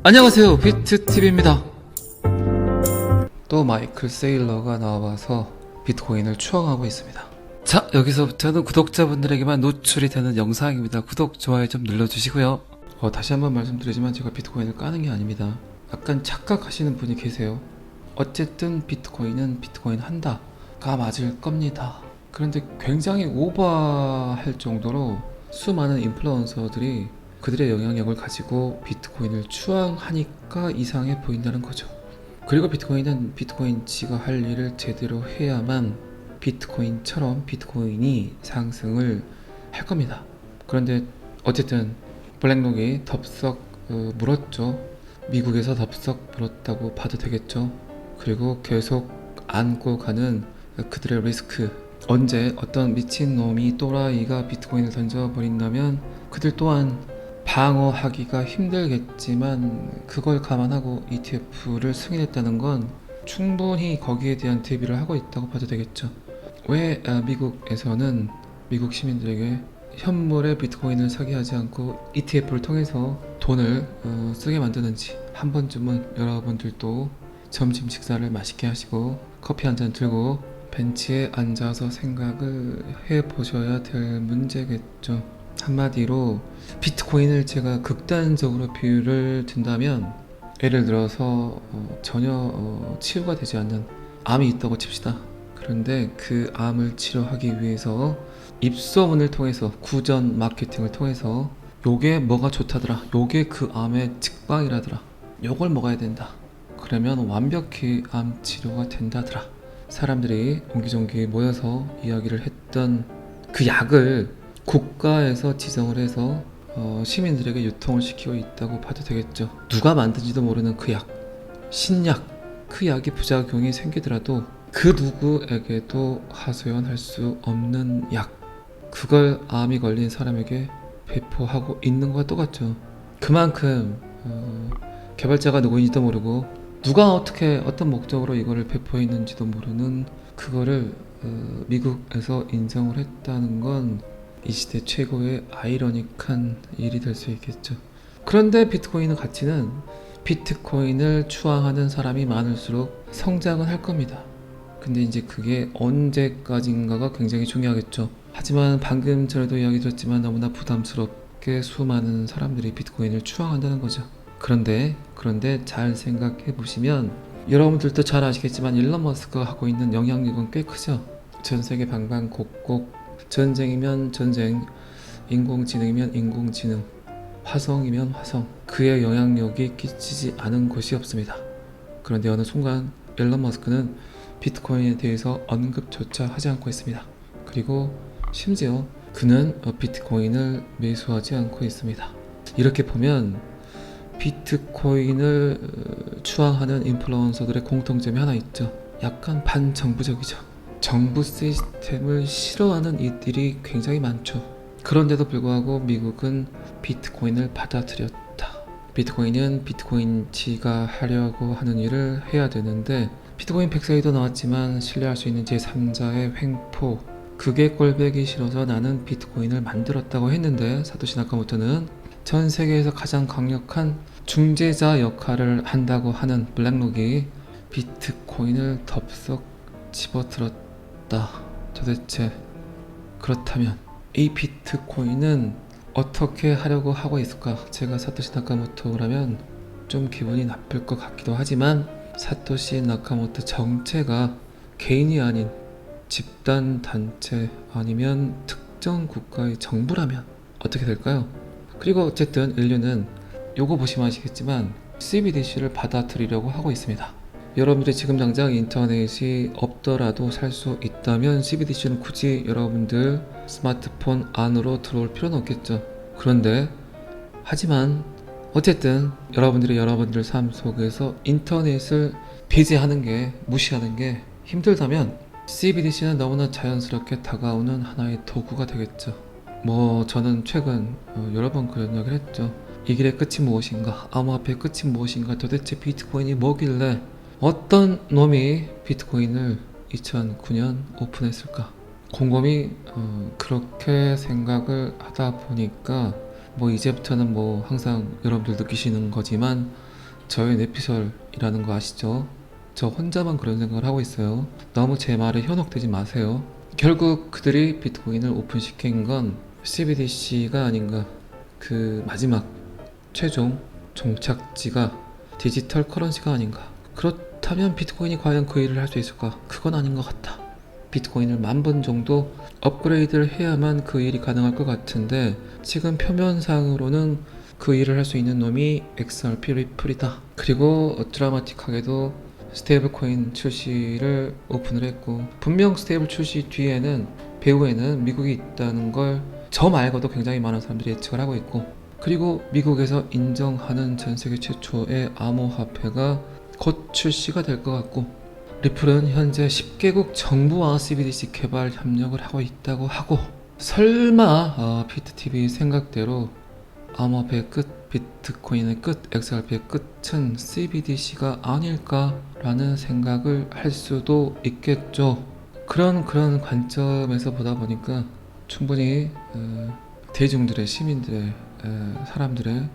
안녕하세요, 비트TV입니다. 또 마이클 세일러가 나와서 비트코인을 추앙하고 있습니다. 자, 여기서부터는 구독자분들에게만 노출이 되는 영상입니다. 구독, 좋아요 좀 눌러주시고요. 다시 한번 말씀드리지만 제가 비트코인을 까는 게 아닙니다. 약간 착각하시는 분이 계세요. 어쨌든 비트코인은 비트코인 한다가 맞을 겁니다. 그런데 굉장히 오버할 정도로 수많은 인플루언서들이 그들의 영향력을 가지고 비트코인을 추앙하니까 이상해 보인다는 거죠. 그리고 비트코인은 비트코인치가 할 일을 제대로 해야만 비트코인처럼 비트코인이 상승을 할 겁니다. 그런데 어쨌든 블랙록이 덥석 물었죠. 미국에서 덥석 물었다고 봐도 되겠죠. 그리고 계속 안고 가는 그들의 리스크, 언제 어떤 미친놈이 또라이가 비트코인을 던져버린다면 그들 또한 방어하기가 힘들겠지만 그걸 감안하고 ETF를 승인했다는 건 충분히 거기에 대한 대비를 하고 있다고 봐도 되겠죠. 왜 미국에서는 미국 시민들에게 현물의 비트코인을 사게 하지 않고 ETF를 통해서 돈을 쓰게 만드는지 한 번쯤은 여러분들도 점심 식사를 맛있게 하시고 커피 한 잔 들고 벤치에 앉아서 생각을 해보셔야 될 문제겠죠. 한마디로 비트코인을 제가 극단적으로 비유를 든다면, 예를 들어서 전혀 치유가 되지 않는 암이 있다고 칩시다. 그런데 그 암을 치료하기 위해서 입소문을 통해서, 구전 마케팅을 통해서 요게 뭐가 좋다더라, 요게 그 암의 직방이라더라, 요걸 먹어야 된다, 그러면 완벽히 암 치료가 된다더라, 사람들이 옹기종기 모여서 이야기를 했던 그 약을 국가에서 지정을 해서 시민들에게 유통을 시키고 있다고 봐도 되겠죠. 누가 만든지도 모르는 그 약, 신약, 그 약이 부작용이 생기더라도 그 누구에게도 하소연할 수 없는 약, 그걸 암이 걸린 사람에게 배포하고 있는 것과 똑같죠. 그만큼 개발자가 누구인지도 모르고 누가 어떻게 어떤 목적으로 이거를 배포했는지도 모르는 그거를 미국에서 인정을 했다는 건 이 시대 최고의 아이러닉한 일이 될 수 있겠죠. 그런데 비트코인의 가치는 비트코인을 추앙하는 사람이 많을수록 성장은 할 겁니다. 근데 이제 그게 언제까지인가가 굉장히 중요하겠죠. 하지만 방금 전에도 이야기 드렸지만 너무나 부담스럽게 수많은 사람들이 비트코인을 추앙한다는 거죠. 그런데 잘 생각해 보시면 여러분들도 잘 아시겠지만 일론 머스크가 하고 있는 영향력은 꽤 크죠. 전 세계 방방곡곡, 전쟁이면 전쟁, 인공지능이면 인공지능, 화성이면 화성, 그의 영향력이 끼치지 않은 곳이 없습니다. 그런데 어느 순간 일론 머스크는 비트코인에 대해서 언급조차 하지 않고 있습니다. 그리고 심지어 그는 비트코인을 매수하지 않고 있습니다. 이렇게 보면 비트코인을 추앙하는 인플루언서들의 공통점이 하나 있죠. 약간 반정부적이죠. 정부 시스템을 싫어하는 이들이 굉장히 많죠. 그런데도 불구하고 미국은 비트코인을 받아들였다. 비트코인은 비트코인치가 하려고 하는 일을 해야 되는데, 비트코인 100세기도 나왔지만 신뢰할 수 있는 제3자의 횡포, 그게 꼴보기 싫어서 나는 비트코인을 만들었다고 했는데, 사토시 나카모토는 전 세계에서 가장 강력한 중재자 역할을 한다고 하는 블랙록이 비트코인을 덥석 집어들었다. 도대체 그렇다면 이 비트코인은 어떻게 하려고 하고 있을까? 제가 사토시 나카모토라면 좀 기분이 나쁠 것 같기도 하지만, 사토시 나카모토 정체가 개인이 아닌 집단, 단체, 아니면 특정 국가의 정부라면 어떻게 될까요? 그리고 어쨌든 인류는 요거 보시면 아시겠지만 CBDC를 받아들이려고 하고 있습니다. 여러분들이 지금 당장 인터넷이 없더라도 살 수 있다면 CBDC는 굳이 여러분들 스마트폰 안으로 들어올 필요는 없겠죠. 그런데 하지만 어쨌든 여러분들이 여러분들 삶 속에서 인터넷을 배제하는 게, 무시하는 게 힘들다면 CBDC는 너무나 자연스럽게 다가오는 하나의 도구가 되겠죠. 저는 최근 여러 번 그런 이야기를 했죠. 이 길의 끝이 무엇인가, 암호화폐의 끝이 무엇인가, 도대체 비트코인이 뭐길래 어떤 놈이 비트코인을 2009년 오픈했을까? 곰곰이 그렇게 생각을 하다 보니까 이제부터는 항상 여러분들 느끼시는 거지만 저의 내피셜이라는 거 아시죠? 저 혼자만 그런 생각을 하고 있어요. 너무 제 말에 현혹되지 마세요. 결국 그들이 비트코인을 오픈시킨 건 CBDC가 아닌가. 그 마지막 최종 종착지가 디지털 커런시가 아닌가. 그렇다면 비트코인이 과연 그 일을 할 수 있을까? 그건 아닌 것 같다. 비트코인을 10,000번 정도 업그레이드를 해야만 그 일이 가능할 것 같은데 지금 표면상으로는 그 일을 할 수 있는 놈이 XRP 리플이다. 그리고 드라마틱하게도 스테이블 코인 출시를 오픈을 했고, 분명 스테이블 출시 뒤에는 배후에는 미국이 있다는 걸 저 말고도 굉장히 많은 사람들이 예측을 하고 있고, 그리고 미국에서 인정하는 전 세계 최초의 암호화폐가 곧 출시가 될 것 같고, 리플은 현재 10개국 정부와 CBDC 개발 협력을 하고 있다고 하고, 설마 피트TV 생각대로 암호화폐의 끝, 비트코인의 끝, XRP의 끝은 CBDC가 아닐까라는 생각을 할 수도 있겠죠. 그런 관점에서 보다 보니까 충분히 대중들의, 시민들의, 사람들의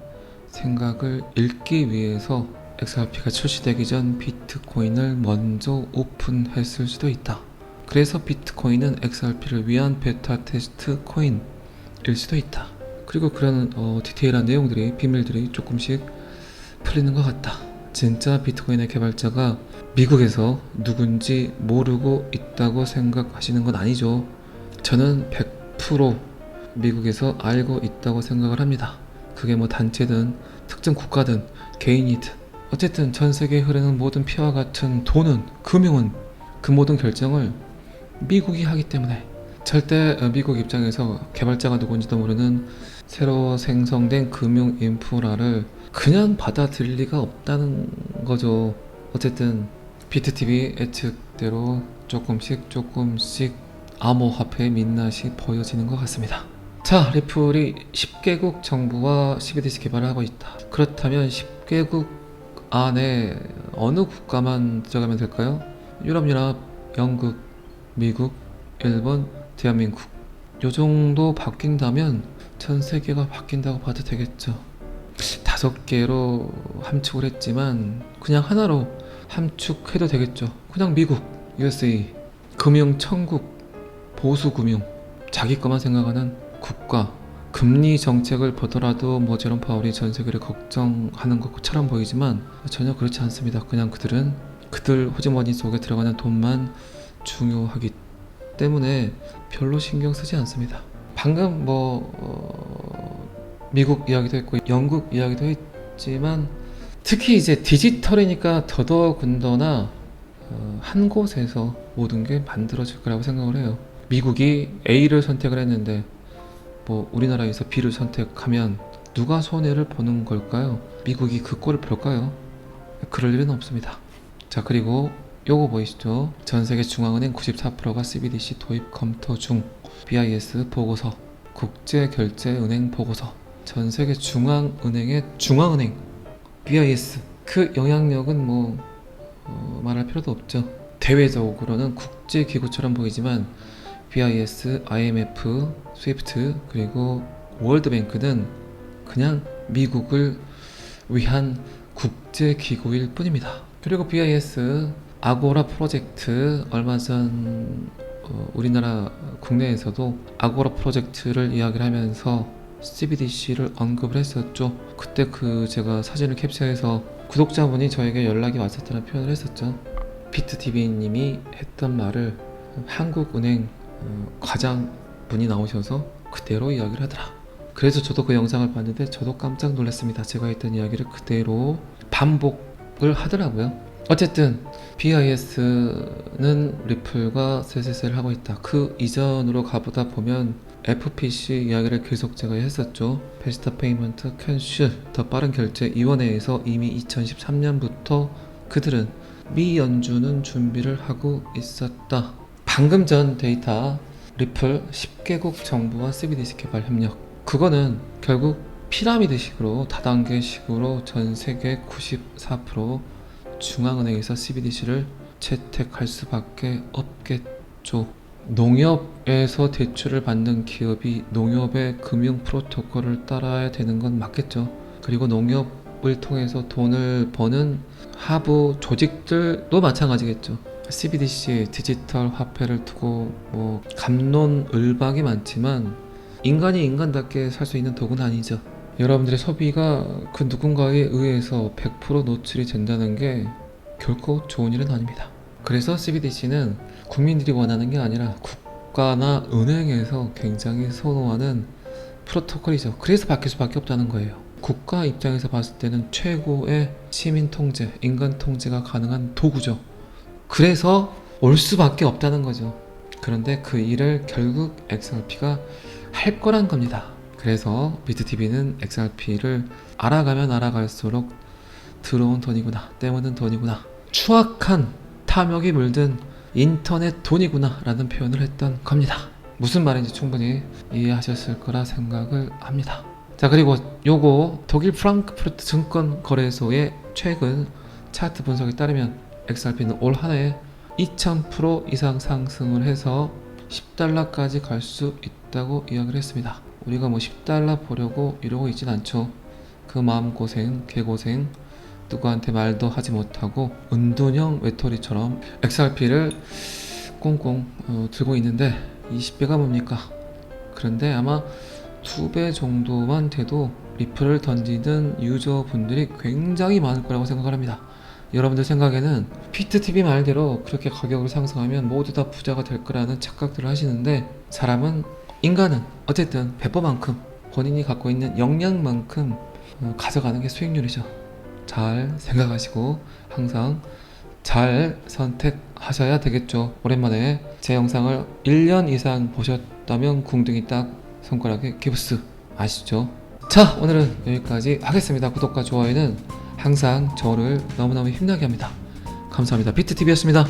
생각을 읽기 위해서 XRP가 출시되기 전 비트코인을 먼저 오픈했을 수도 있다. 그래서 비트코인은 XRP를 위한 베타 테스트 코인일 수도 있다. 그리고 그런 디테일한 내용들이, 비밀들이 조금씩 풀리는 것 같다. 진짜 비트코인의 개발자가 미국에서 누군지 모르고 있다고 생각하시는 건 아니죠. 저는 100% 미국에서 알고 있다고 생각을 합니다. 그게 뭐 단체든 특정 국가든 개인이든 어쨌든 전 세계에 흐르는 모든 피와 같은 돈은, 금융은, 그 모든 결정을 미국이 하기 때문에 절대 미국 입장에서 개발자가 누군지도 모르는 새로 생성된 금융 인프라를 그냥 받아들일 리가 없다는 거죠. 어쨌든 비트TV 예측대로 조금씩 암호화폐의 민낯이 보여지는 것 같습니다. 자, 리플이 10개국 정부와 CBDC 개발을 하고 있다. 그렇다면 10개국 안에 어느 국가만 들어가면 될까요? 유럽연합, 영국, 미국, 일본, 대한민국. 요 정도 바뀐다면 전 세계가 바뀐다고 봐도 되겠죠. 5개로 함축을 했지만 그냥 하나로 함축해도 되겠죠. 그냥 미국, USA, 금융 천국, 보수 금융, 자기 것만 생각하는 국가. 금리 정책을 보더라도 뭐 제롬 파월이 전 세계를 걱정하는 것처럼 보이지만 전혀 그렇지 않습니다. 그냥 그들은 그들 호주머니 속에 들어가는 돈만 중요하기 때문에 별로 신경 쓰지 않습니다. 방금 미국 이야기도 했고 영국 이야기도 했지만 특히 이제 디지털이니까 더더군다나 한 곳에서 모든 게 만들어질 거라고 생각을 해요. 미국이 A를 선택을 했는데 우리나라에서 B를 선택하면 누가 손해를 보는 걸까요? 미국이 그 꼴을 볼까요? 그럴 일은 없습니다. 자, 그리고 요거 보이시죠? 전세계 중앙은행 94%가 CBDC 도입 검토 중. BIS 보고서, 국제결제은행 보고서. 전세계 중앙은행의 중앙은행 BIS, 그 영향력은 말할 필요도 없죠. 대외적으로는 국제기구처럼 보이지만 BIS, IMF, 스위프트, 그리고 월드뱅크는 그냥 미국을 위한 국제기구일 뿐입니다. 그리고 BIS 아고라 프로젝트, 얼마 전 우리나라 국내에서도 아고라 프로젝트를 이야기를 하면서 CBDC를 언급을 했었죠. 그때 제가 사진을 캡처해서 구독자분이 저에게 연락이 왔었다는 표현을 했었죠. 피트TV님이 했던 말을 한국은행 과장분이 나오셔서 그대로 이야기를 하더라. 그래서 저도 그 영상을 봤는데 저도 깜짝 놀랐습니다. 제가 했던 이야기를 그대로 반복을 하더라고요. 어쨌든 BIS는 리플과 쎄쎄쎄를 하고 있다. 그 이전으로 가보다 보면 FPC 이야기를 계속 제가 했었죠. 페스타 페이먼트 캔슬, 더 빠른 결제 위원회에서 이미 2013년부터 그들은 미연주는 준비를 하고 있었다. 방금 전 데이터, 리플 10개국 정부와 CBDC 개발 협력, 그거는 결국 피라미드식으로 다단계식으로 전 세계 94% 중앙은행에서 CBDC를 채택할 수밖에 없겠죠. 농협에서 대출을 받는 기업이 농협의 금융 프로토콜을 따라야 되는 건 맞겠죠. 그리고 농협 사업을 통해서 돈을 버는 하부 조직들도 마찬가지겠죠. CBDC 디지털 화폐를 두고 뭐 갑론을박이 많지만 인간이 인간답게 살 수 있는 도구는 아니죠. 여러분들의 소비가 그 누군가에 의해서 100% 노출이 된다는 게 결코 좋은 일은 아닙니다. 그래서 CBDC는 국민들이 원하는 게 아니라 국가나 은행에서 굉장히 선호하는 프로토콜이죠. 그래서 바뀔 수밖에 없다는 거예요. 국가 입장에서 봤을 때는 최고의 시민 통제, 인간 통제가 가능한 도구죠. 그래서 올 수밖에 없다는 거죠. 그런데 그 일을 결국 XRP가 할 거란 겁니다. 그래서 비트TV는 XRP를 알아가면 알아갈수록 들어온 돈이구나, 때묻은 돈이구나, 추악한 탐욕이 물든 인터넷 돈이구나 라는 표현을 했던 겁니다. 무슨 말인지 충분히 이해하셨을 거라 생각을 합니다. 자, 그리고 요거 독일 프랑크푸르트 증권 거래소의 최근 차트 분석에 따르면 XRP는 올 한해 2000% 이상 상승을 해서 10달러까지 갈 수 있다고 이야기를 했습니다. 우리가 뭐 10달러 보려고 이러고 있진 않죠. 그 마음고생, 개고생, 누구한테 말도 하지 못하고 은둔형 외톨이처럼 XRP를 꽁꽁 들고 있는데 20배가 뭡니까? 그런데 아마 2배 정도만 돼도 리플을 던지는 유저분들이 굉장히 많을 거라고 생각을 합니다. 여러분들 생각에는 비트TV 말대로 그렇게 가격을 상승하면 모두 다 부자가 될 거라는 착각들을 하시는데, 사람은, 인간은 어쨌든 배포만큼 본인이 갖고 있는 역량만큼 가져가는 게 수익률이죠. 잘 생각하시고 항상 잘 선택하셔야 되겠죠. 오랜만에 제 영상을 1년 이상 보셨다면 궁둥이 딱 손가락에 기부스 아시죠? 자, 오늘은 여기까지 하겠습니다. 구독과 좋아요는 항상 저를 너무너무 힘나게 합니다. 감사합니다. 비트TV였습니다.